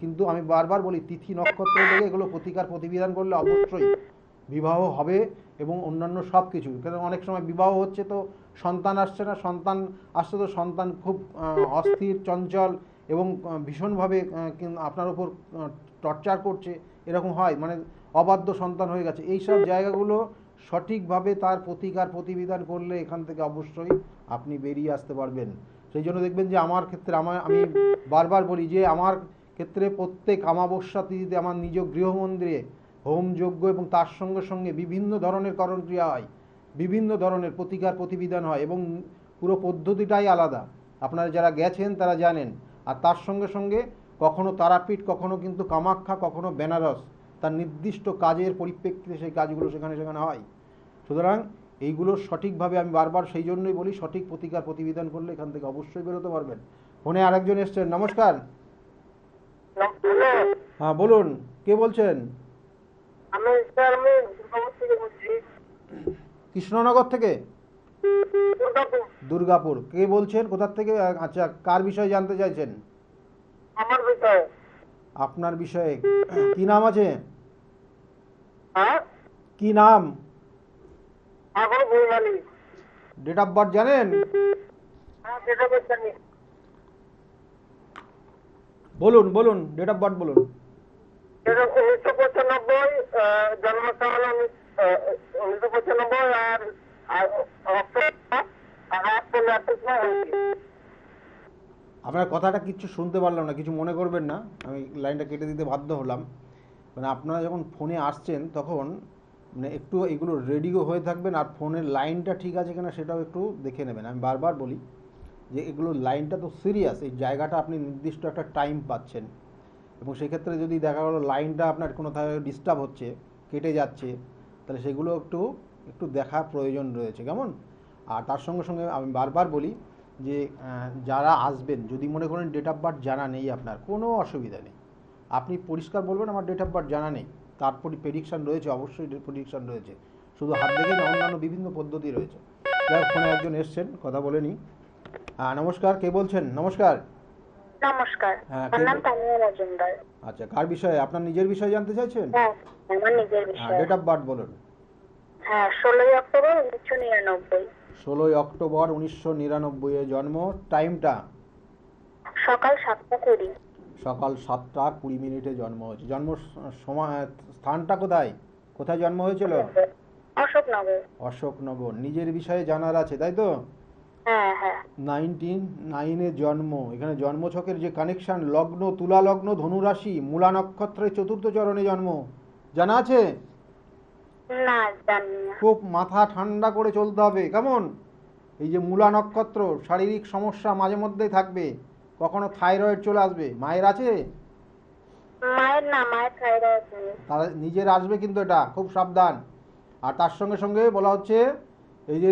কিন্তু আমি বারবার বলি তিথি নক্ষত্র দেখে এগুলো প্রতিকার প্রতিবিধান করলে অবশ্যই বিবাহ হবে এবং অন্যান্য সব কিছু, কারণ অনেক সময় বিবাহ হচ্ছে তো সন্তান আসছে না, সন্তান আসছে তো সন্তান খুব অস্থির চঞ্চল এবং ভীষণভাবে আপনার উপর টর্চার করছে, এরকম হয়, মানে অবাধ্য সন্তান হয়ে গেছে। এই সব জায়গাগুলো সঠিকভাবে তার প্রতিকার প্রতিবিধান করলে এখান থেকে অবশ্যই আপনি বেরিয়ে আসতে পারবেন। সেই জন্য দেখবেন যে আমার ক্ষেত্রে আমি বারবার বলি যে আমার ক্ষেত্রে প্রত্যেক অমাবস্যা তিথিতে আমার নিজ গৃহমন্দিরে হোম যজ্ঞ এবং তার সঙ্গে সঙ্গে বিভিন্ন ধরনের করণক্রিয়া হয়, বিভিন্ন ধরনের প্রতিকার প্রতিবিধান হয় এবং পুরো পদ্ধতিটাই আলাদা। আপনারা যারা গেছেন তারা জানেন। আর তার সঙ্গে সঙ্গে কখনো তারাপীঠ, কখনো কিন্তু কামাখ্যা, কখনো বেনারস, তার নির্দিষ্ট কাজের পরিপ্রেক্ষিতে সেই কাজগুলো সেখানে সেখানে হয়। সুতরাং এইগুলো সঠিকভাবে আমি বারবার সেই জন্যই বলি, সঠিক প্রতিকার প্রতিবিধান করলে এখান থেকে অবশ্যই বেরোতে পারবেন। ফোনে আরেকজন এসছেন, নমস্কার। হ্যাঁ বলুন, কে বলছেন? আমি দুর্গাপুর থেকে বলছি। কৃষ্ণনগর থেকে? দুর্গাপুর। দুর্গাপুর। কে বলছেন, কোথার থেকে? আচ্ছা, কার বিষয়ে জানতে চাইছেন? আমার বিষয়ে। আপনার বিষয়ে। কি নাম আছে? হ্যাঁ, কি নাম? এখন বলবানি। ডেট অফ বার্থ জানেন? হ্যাঁ, সেটা বলছেন। বলুন বলুন, ডেট অফ বার্থ বলুন। 1995, জন্মসাল 1995, আর অক্টোবর আর 8 আপনার কথাটা কিচ্ছু শুনতে পারলাম না, কিছু মনে করবেন না, আমি লাইনটা কেটে দিতে বাধ্য হলাম। মানে আপনারা যখন ফোনে আসছেন তখন মানে একটু এগুলো রেডিও হয়ে থাকবেন, আর ফোনের লাইনটা ঠিক আছে কিনা সেটাও একটু দেখে নেবেন। আমি বারবার বলি যে এগুলো লাইনটা তো সিরিয়াস, এই জায়গাটা আপনি নির্দিষ্ট একটা টাইম পাচ্ছেন, এবং সেক্ষেত্রে যদি দেখা গেলো লাইনটা আপনার কোনো ডিস্টার্ব হচ্ছে, কেটে যাচ্ছে, তাহলে সেগুলো একটু একটু দেখা প্রয়োজন রয়েছে, কেমন? আর তার সঙ্গে সঙ্গে আমি বারবার বলি যে যারা আসবেন, যদি মনে করেন ডেট অফ বার্থ জানা নেই আপনার, কোনো অসুবিধা নেই, আপনি পরিষ্কার বলবেন আমার ডেট অফ বার্থ জানা নেই, তারপরে প্রেডিকশান রয়েছে, অবশ্যই প্রেডিকশান রয়েছে, শুধু হাত দেখে না, অন্যান্য বিভিন্ন পদ্ধতি রয়েছে। যাই ফোনে একজন এসছেন, কথা বলে নিই। নমস্কার, কে বলছেন? নমস্কার। নমস্কার, হ্যাঁ, আমার নাম তানিয়া মজুমদার। আচ্ছা, কার বিষয়ে? আপনার নিজের বিষয়ে জানতে চাইছেন? হ্যাঁ, আমার নিজের বিষয়। ডেট অফ বার্থ বলুন। হ্যাঁ, 16 অক্টোবর 1999। 16 অক্টোবর 1999 এ জন্ম। টাইমটা? সকাল 7:20। সকাল 7:20 জন্ম হয়েছে। জন্ম সময়, স্থানটা কোথায়, কোথায় জন্ম হয়েছিল? অশোকনগর। অশোকনগর। নিজের বিষয়ে জানার আছে, তাই তো? হ্যাঁ হ্যাঁ। 1909 জন্ম। এখানে জন্মছকের যে কানেকশন, লগ্ন তুলা লগ্ন, ধনুরাশি, মূলা নক্ষত্রের চতুর্থ চরণে জন্ম, জানা আছে? না, জানি না। খুব মাথা ঠান্ডা করে চলতে হবে, কেমন? এই যে মূলা নক্ষত্র, শারীরিক সমস্যা মাঝে মধ্যেই থাকবে, কখনো থাইরয়েড চলে আসবে। মায়ের আছে? মায়ের না, মায়ের থাইরয়েড নেই। তারা নিজের আসবে কিন্তু, এটা খুব সাবধান। আর তার সঙ্গে সঙ্গে বলা হচ্ছে এই যে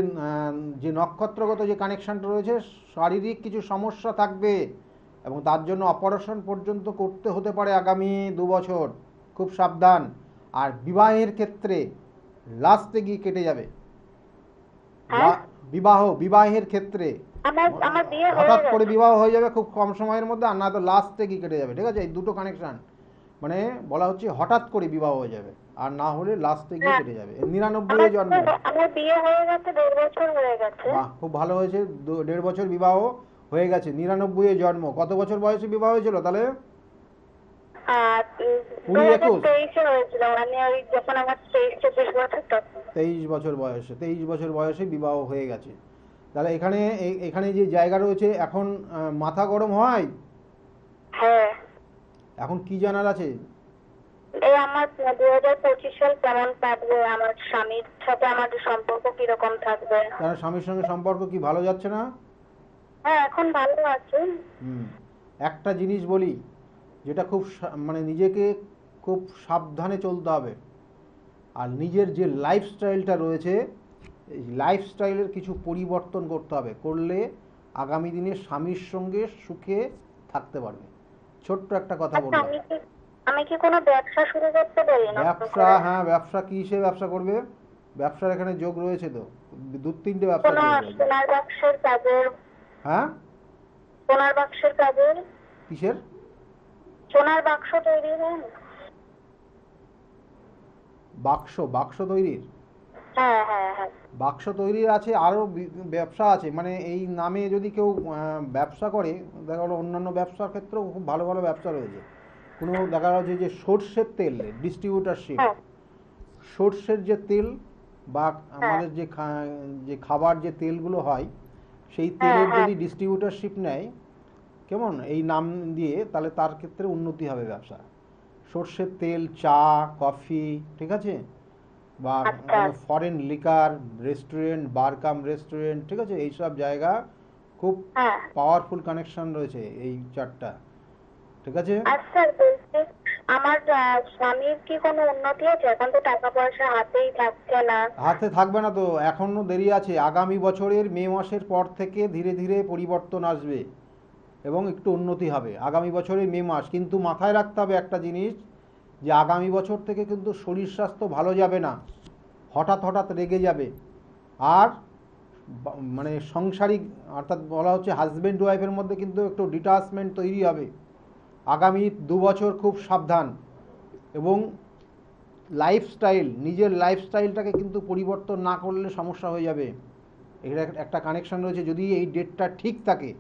যে নক্ষত্রগত যে কানেকশানটা রয়েছে, শারীরিক কিছু সমস্যা থাকবে এবং তার জন্য অপারেশন পর্যন্ত করতে হতে পারে আগামী 2 বছর, খুব সাবধান। আর বিবাহের ক্ষেত্রে লাস্টে গিয়ে কেটে যাবে। বিবাহের ক্ষেত্রে আমার বিয়ে হয়ে হঠাৎ গেছে। করে বিবাহ হয়ে যাবে খুব কম সময়ের মধ্যে, আর না তো লাস্টে গিয়ে কেটে যাবে, ঠিক আছে? এই দুটো কানেকশান, মানে বলা হচ্ছে হঠাৎ করে বিবাহ হয়ে যাবে, আর না হলে লাস্টে গিয়ে কেটে যাবে। 99 এ জন্ম। আমার বিয়ে হয়ে গেছে, 1.5 বছর হয়ে গেছে। বাহ, খুব ভালো হয়েছে, 1.5 বছর বিবাহ হয়ে গেছে। 99 এ জন্ম। কত বছর বয়সে বিবাহ হয়েছিল তাহলে? 2023 হয়েছিল, মানে ওই যখন আমার 23-24 বছর তখন। 23 বছর বয়সে, 23 বছর বয়সে বিবাহ হয়ে গেছে। তাহলে এখানে এখানে যে জায়গা রয়েছে, এখন মাথা গরম হয়? হ্যাঁ। এখন কি জানার আছে? এই আমার 2025 সাল কেমন কাটবে, আমার স্বামীর সাথে আমাদের সম্পর্ক কিরকম থাকবে। কারণ স্বামীর সঙ্গে সম্পর্ক কি ভালো যাচ্ছে না? হ্যাঁ, এখন ভালো আছে। একটা জিনিস বলি, যেটা খুব মানে নিজেকে খুব সাবধানে চলতে হবে, আর নিজের যে লাইফস্টাইলটা রয়েছে, এই লাইফস্টাইলের কিছু পরিবর্তন করতে হবে, করলে আগামী দিনে স্বামীর সঙ্গে সুখে থাকতে পারবে। ছোট্ট একটা কথা বললাম। আমি কি কোনো ব্যবসা শুরু করতে পারি না? ব্যবসা? হ্যাঁ, ব্যবসা। কি হিসেবে ব্যবসা করবে? ব্যবসার এখানে যোগ রয়েছে তো, 2-3টে ব্যবসা যোগ রয়েছে। সোনার বাক্সের কাজের। হ্যাঁ, সোনার বাক্সের কাজের। কিসের? সোনার বাক্স তৈরি হয় না? বাক্স বাক্স তৈরির, হ্যাঁ হ্যাঁ হ্যাঁ। বাক্স তৈরির আছে, আরও ব্যবসা আছে, মানে এই নামে যদি কেউ ব্যবসা করে, দেখা গেলো অন্যান্য ব্যবসার ক্ষেত্রেও খুব ভালো ভালো ব্যবসা রয়েছে। কোনো দেখা যাচ্ছে যে সর্ষের তেল ডিস্ট্রিবিউটারশিপ, হ্যাঁ সর্ষের যে তেল বা হ্যাঁ আমাদের যে যে খাবার যে তেলগুলো হয়, সেই হ্যাঁ তেলের হ্যাঁ। যদি ডিস্ট্রিবিউটারশিপ নেয়, কেমন এই নাম দিয়ে, তাহলে তার ক্ষেত্রে উন্নতি হবে ব্যবসা। সর্ষের তেল, চা, কফি, ঠিক আছে, বা আচ্ছা ফরেন লিকার, রেস্টুরেন্ট, বার কাম রেস্টুরেন্ট, ঠিক আছে, এইসব জায়গা খুব হ্যাঁ। পাওয়ারফুল কানেকশন রয়েছে এই চারটা, ঠিক আছে। আচ্ছা বলছি, আমার স্বামীর কি কোনো উন্নতি আছে? এখন তো টাকা পয়সা হাতেই থাকছে না। হাতে থাকবে না তো, এখনো দেরি আছে। আগামী বছরের মে মাসের পর থেকে ধীরে ধীরে পরিবর্তন আসবে এবং একটু উন্নতি হবে আগামী বছরের মে মাস। কিন্তু মাথায় রাখতে হবে একটা জিনিস, যে আগামী বছর থেকে কিন্তু শরীর স্বাস্থ্য ভালো যাবে না, হঠাৎ হঠাৎ রেগে যাবে। আর মানে সাংসারিক, অর্থাৎ বলা হচ্ছে হাজব্যান্ড ওয়াইফের মধ্যে কিন্তু একটু ডিটাচমেন্ট তৈরি হবে। আগামী 2 বছর খুব সাবধান, এবং লাইফস্টাইল, নিজের লাইফস্টাইলটাকে কিন্তু পরিবর্তন না করলে সমস্যা হয়ে যাবে। এটা একটা কানেকশন রয়েছে, যদি এই ডেটটা ঠিক থাকে,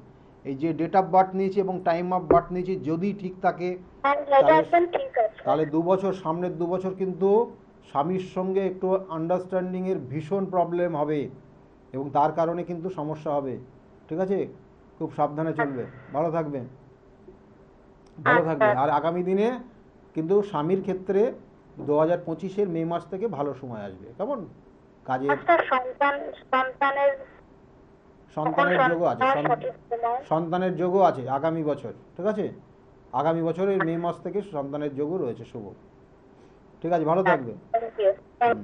এই যে ডেট অফ বার্থ নিয়েছি এবং টাইম অফ বার্থ নিয়েছি যদি ঠিক থাকে, হ্যাঁ এটা তাহলে একদম ঠিক আছে। তাহলে 2 বছর, সামনের 2 বছর কিন্তু স্বামীর সঙ্গে একটু আন্ডারস্ট্যান্ডিংয়ের ভীষণ প্রবলেম হবে, এবং তার কারণে কিন্তু সমস্যা হবে, ঠিক আছে। খুব সাবধানে চলবে, ভালো থাকবে, ভালো আচ্ছা থাকবে। আর আগামী দিনে কিন্তু স্বামীর ক্ষেত্রে 2025-এর মে মাস থেকে ভালো সময় আসবে, কেমন, কাজের, আচ্ছা। সন্তানের কখন সন্তানের যোগও আছে, সঠিক সময়? সন্তানের যোগও আছে আগামী বছর, ঠিক আছে। আগামী বছরের মে মাস থেকে সন্তানের যোগও রয়েছে শুভ, ঠিক আছে, ভালো থাকবে। Thank you. হুম,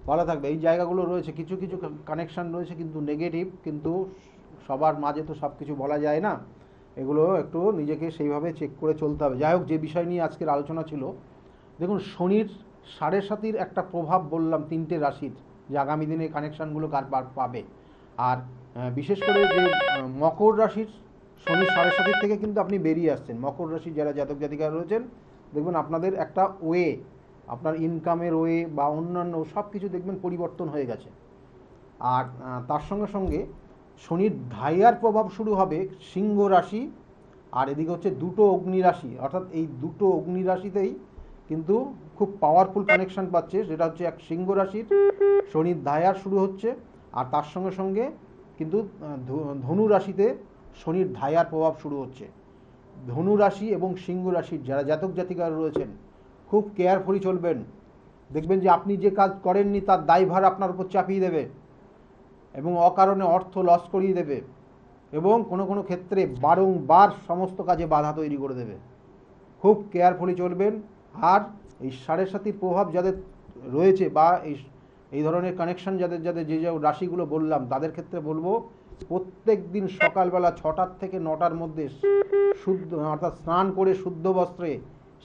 ভালো থাকবে। এই জায়গাগুলো রয়েছে, কিছু কিছু কানেকশন রয়েছে কিন্তু নেগেটিভ, কিন্তু সবার মাঝে তো সব কিছু বলা যায় না, এগুলো একটু নিজেকে সেইভাবে চেক করে চলতে হবে। যাই হোক, যে বিষয় নিয়ে আজকের আলোচনা ছিল, দেখুন শনির 7.5-র একটা প্রভাব বললাম 3টে রাশির, যে আগামী দিনে কানেকশানগুলো কার পাবে। আর বিশেষ করে যে মকর রাশির শনির 7.5 থেকে কিন্তু আপনি বেরিয়ে আসছেন। মকর রাশির যারা জাতক জাতিকারা রয়েছেন, দেখবেন আপনাদের একটা ওয়ে, আপনার ইনকামের ওয়ে বা অন্যান্য সব কিছু দেখবেন পরিবর্তন হয়ে গেছে। আর তার সঙ্গে সঙ্গে শনির ধাইয়ার প্রভাব শুরু হবে সিংহ রাশি, আর এদিকে হচ্ছে 2টো অগ্নি রাশি, অর্থাৎ এই 2টো অগ্নি রাশিতেই কিন্তু খুব পাওয়ারফুল কানেকশন পাচ্ছে। যেটা হচ্ছে এক সিংহ রাশির শনির ধাইয়ার শুরু হচ্ছে, আর তার সঙ্গে সঙ্গে কিন্তু ধনু রাশিতে শনির ধাইয়ার প্রভাব শুরু হচ্ছে। ধনু রাশি এবং সিংহ রাশির যারা জাতক জাতিকারা রয়েছেন, খুব কেয়ারফুলি চলবেন। দেখবেন যে আপনি যে কাজ করেননি তার দায়ভার আপনার উপর চাপিয়ে দেবে, এবং অকারণে অর্থ লস করিয়ে দেবে, এবং কোনো কোনো ক্ষেত্রে বারংবার সমস্ত কাজে বাধা তৈরি করে দেবে। খুব কেয়ারফুলি চলবেন। আর এই 7.5 প্রভাব যাদের রয়েছে, বা এই ধরনের কানেকশন যাদের যাদের যে যে রাশিগুলো বললাম, তাদের ক্ষেত্রে বলবো প্রত্যেক দিন সকালবেলা 6টার থেকে 9টার মধ্যে শুদ্ধ, অর্থাৎ স্নান করে শুদ্ধ বস্ত্রে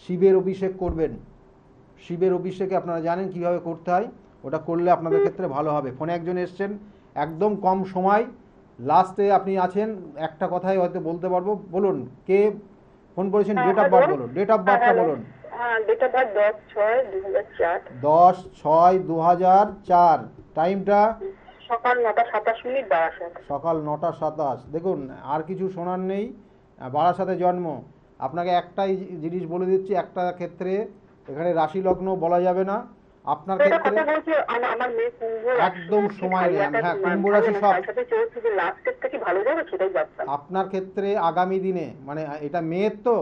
শিবের অভিষেক করবেন। শিবের অভিষেকে আপনারা জানেন কিভাবে করতে হয়, ওটা করলে আপনাদের ক্ষেত্রে ভালো হবে। ফোনে একজন এসছেন, একদম কম সময়, লাস্টে আপনি আছেন, একটা কথাই হয়তো বলতে পারবো। বলুন কে ফোন করেছেন, ডেট অফ বার্থ বলুন, ডেট অফ বার্থটা বলুন। হ্যাঁ, ডেট অফ বার্থ 10/6/2004। 10/6/2004, টাইমটা সকাল 9টা 27 মিনিট, বারাসাত। সকাল 9টা 27। দেখুন, আর কিছু শোনার নেই, বারাসাতে জন্ম। আপনাকে একটাই জিনিস বলে দিচ্ছি, একটা ক্ষেত্রে এখানে রাশি লগ্ন বলা যাবে না আপনার এটা ক্ষেত্রে, কথা বলছি, আমার মেয়ে কুম্ভ রাশি। একদম সময় নেই। ভাইয়াটা হ্যাঁ, কুম্ভ ভালো রাশি না, সব তার সাথে চলছে যে লাস্ট স্টেপটা কি ভালো যাবে সেটাই ভাবতাম। আপনার ক্ষেত্রে আগামী দিনে, মানে এটা মেয়ের তো,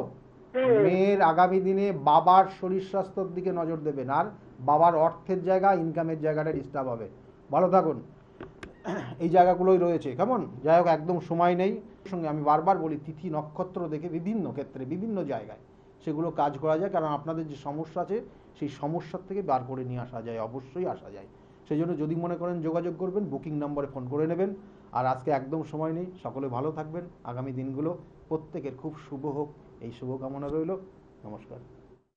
হুম। মেয়ের আগামী দিনে বাবার শরীর স্বাস্থ্যের দিকে নজর দেবেন, আর বাবার অর্থের জায়গা, ইনকামের জায়গাটা ডিস্টার্ব হবে। ভালো থাকুন, এই জায়গাগুলোই রয়েছে, কেমন। যাই হোক, একদম সময় নেই। সঙ্গে আমি বারবার বলি, তিথি নক্ষত্র দেখে বিভিন্ন ক্ষেত্রে বিভিন্ন জায়গায় সেগুলো কাজ করা যায়, কারণ আপনাদের যে সমস্যা আছে সেই সমস্যার থেকে বার করে নিয়ে আসা যায়, অবশ্যই আসা যায়। সেই জন্য যদি মনে করেন যোগাযোগ করবেন, বুকিং নম্বরে ফোন করে নেবেন। আর আজকে একদম সময় নেই, সকলে ভালো থাকবেন। আগামী দিনগুলো প্রত্যেকের খুব শুভ হোক, এই শুভকামনা রইল। নমস্কার।